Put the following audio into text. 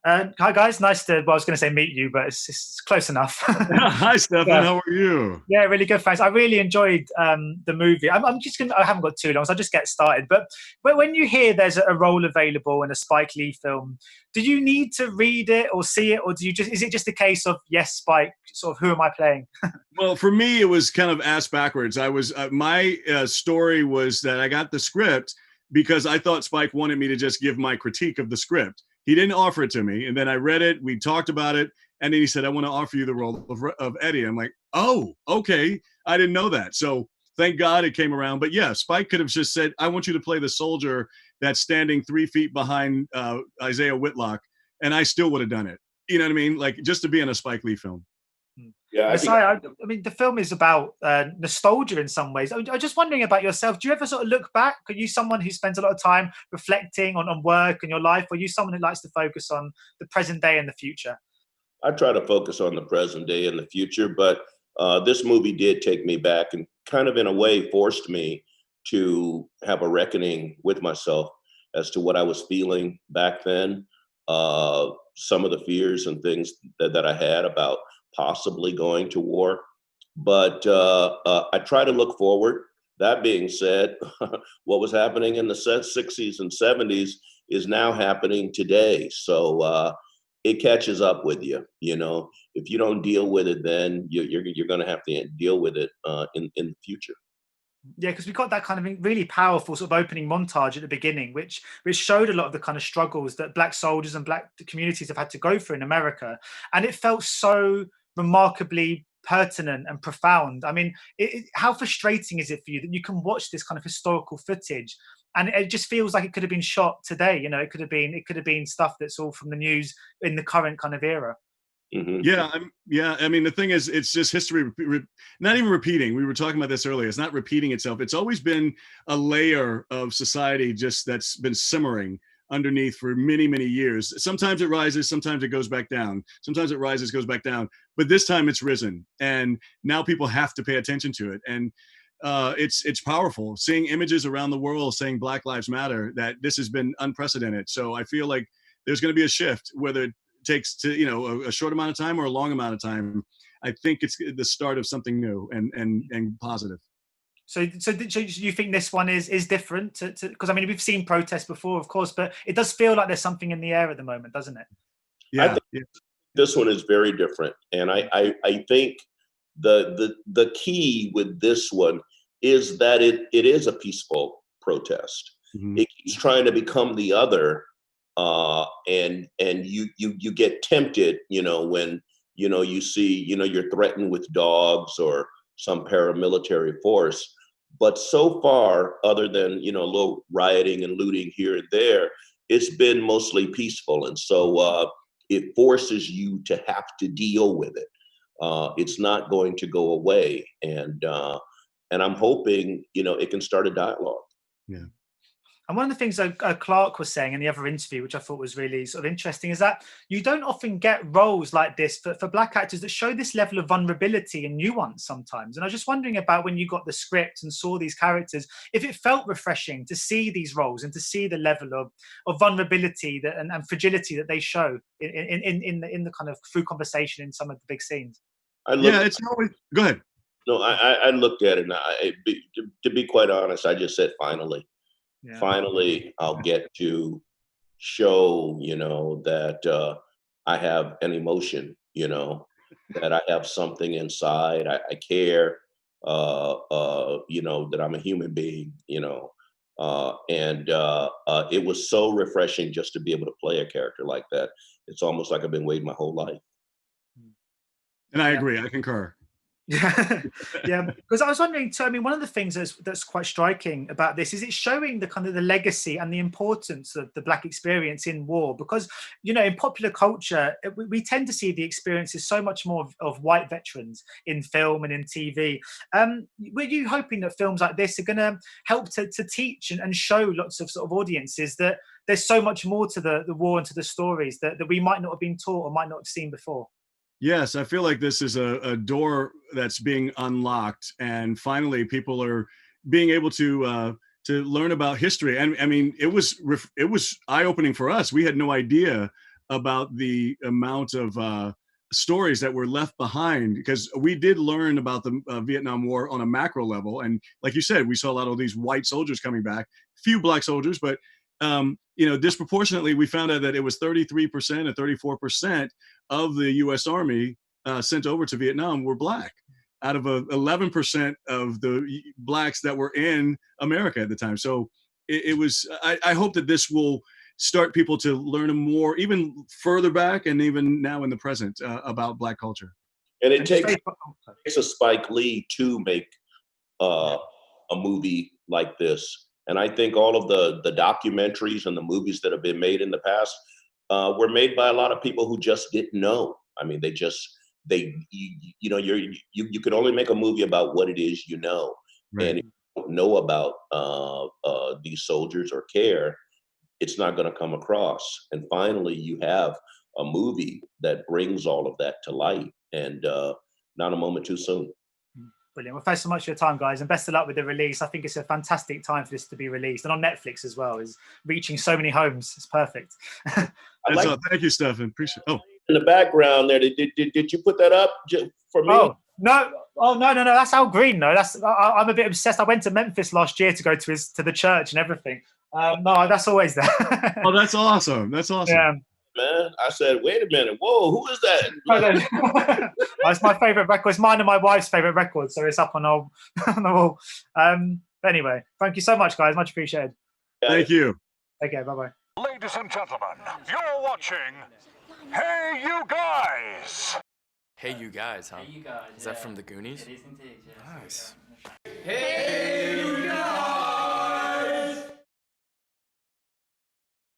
Hi guys, nice to. Well, I was going to say meet you, but it's close enough. Hi, Stefan. Yeah. How are you? Yeah, really good. Thanks. I really enjoyed the movie. I'm just gonna. I haven't got too long, so I'll just get started. But when you hear there's a role available in a Spike Lee film, do you need to read it or see it, or do you just? Is it just a case of yes, Spike? Sort of, who am I playing? Well, for me, it was kind of ass backwards. I was my story was that I got the script because I thought Spike wanted me to just give my critique of the script. He didn't offer it to me, and then I read it. We talked about it, and then he said, "I want to offer you the role of Eddie." I'm like, "Oh, okay." I didn't know that, so thank God it came around. But yeah, Spike could have just said, "I want you to play the soldier that's standing 3 feet behind Isiah Whitlock," and I still would have done it. You know what I mean? Like just to be in a Spike Lee film. Yeah, I mean, the film is about nostalgia in some ways. I'm just wondering about yourself. Do you ever sort of look back? Are you someone who spends a lot of time reflecting on work and your life? Or are you someone who likes to focus on the present day and the future? I try to focus on the present day and the future, but this movie did take me back and kind of in a way forced me to have a reckoning with myself as to what I was feeling back then, some of the fears and things that I had about possibly going to war. But I try to look forward. That being said, what was happening in the 60s and 70s is now happening today. So it catches up with you. You know, if you don't deal with it, then you're going to have to deal with it in the future. Yeah, because we got that kind of really powerful sort of opening montage at the beginning, which showed a lot of the kind of struggles that Black soldiers and Black communities have had to go through in America, and it felt so remarkably pertinent and profound. I mean, how frustrating is it for you that you can watch this kind of historical footage and it just feels like it could have been shot today? You know, it could have been stuff that's all from the news in the current kind of era. Mm-hmm. Yeah. I mean, the thing is, it's just history, not even repeating. We were talking about this earlier. It's not repeating itself. It's always been a layer of society just that's been simmering underneath for many, many years. Sometimes it rises, sometimes it goes back down. Sometimes it rises, goes back down. But this time it's risen, and now people have to pay attention to it. And it's powerful seeing images around the world saying Black Lives Matter. That this has been unprecedented. So I feel like there's going to be a shift, whether it takes to a short amount of time or a long amount of time. I think it's the start of something new and positive. So you think this one is different because I mean we've seen protests before, of course, but it does feel like there's something in the air at the moment, doesn't it? Yeah, this one is very different, and I think the key with this one is that it is a peaceful protest. Mm-hmm. It keeps trying to become the other, and you get tempted, when you see you're threatened with dogs or some paramilitary force. But so far, other than a little rioting and looting here and there, it's been mostly peaceful, and so it forces you to have to deal with it. It's not going to go away, and I'm hoping it can start a dialogue. Yeah. And one of the things that Clarke was saying in the other interview, which I thought was really sort of interesting, is that you don't often get roles like this for Black actors that show this level of vulnerability and nuance sometimes. And I was just wondering about when you got the script and saw these characters, if it felt refreshing to see these roles and to see the level of vulnerability and fragility that they show in the kind of through conversation in some of the big scenes. It's always go ahead. No, I looked at it, and to be quite honest, I just said finally. Yeah. Finally, I'll get to show, that I have an emotion, that I have something inside. I care, that I'm a human being, and it was so refreshing just to be able to play a character like that. It's almost like I've been waiting my whole life. And I agree. I concur. Yeah, because I was wondering too, I mean, one of the things that's quite striking about this is it's showing the kind of the legacy and the importance of the Black experience in war, because in popular culture we tend to see the experiences so much more of white veterans in film and in TV. Were you hoping that films like this are going to help to teach and show lots of sort of audiences that there's so much more to the war and to the stories that we might not have been taught or might not have seen before? Yes, I feel like this is a door that's being unlocked, and finally people are being able to learn about history. And I mean, it was eye-opening for us. We had no idea about the amount of stories that were left behind, because we did learn about the Vietnam War on a macro level. And like you said, we saw a lot of these white soldiers coming back, few black soldiers, but disproportionately, we found out that it was 33% and 34% of the U.S. Army sent over to Vietnam were black, out of 11% of the blacks that were in America at the time. So it was, I hope that this will start people to learn more, even further back and even now in the present, about black culture. And it takes a Spike Lee to make a movie like this. And I think all of the documentaries and the movies that have been made in the past were made by a lot of people who just didn't know. I mean, you can only make a movie about what it is you know. Right. And if you don't know about these soldiers or care, it's not going to come across. And finally, you have a movie that brings all of that to light, and not a moment too soon. Brilliant. Well, thanks so much for your time, guys, and best of luck with the release. I think it's a fantastic time for this to be released, and on Netflix as well. Is reaching so many homes. It's perfect. Thank you, Stefan. Appreciate it. Oh, in the background there, did you put that up for me? Oh no! That's Al Green. No, I'm a bit obsessed. I went to Memphis last year to go to the church and everything. No, that's always there. Oh, that's awesome. That's awesome. Yeah. Man, I said, wait a minute. Whoa, who is that? It's my favorite record. It's mine and my wife's favorite record, so it's up on the wall. But anyway, thank you so much, guys. Much appreciated. Thank you. Okay, bye-bye. Ladies and gentlemen, you're watching Hey You Guys. Hey You Guys, huh? Hey You Guys. Is that from the Goonies? It is indeed, yeah. Nice. Hey You Guys.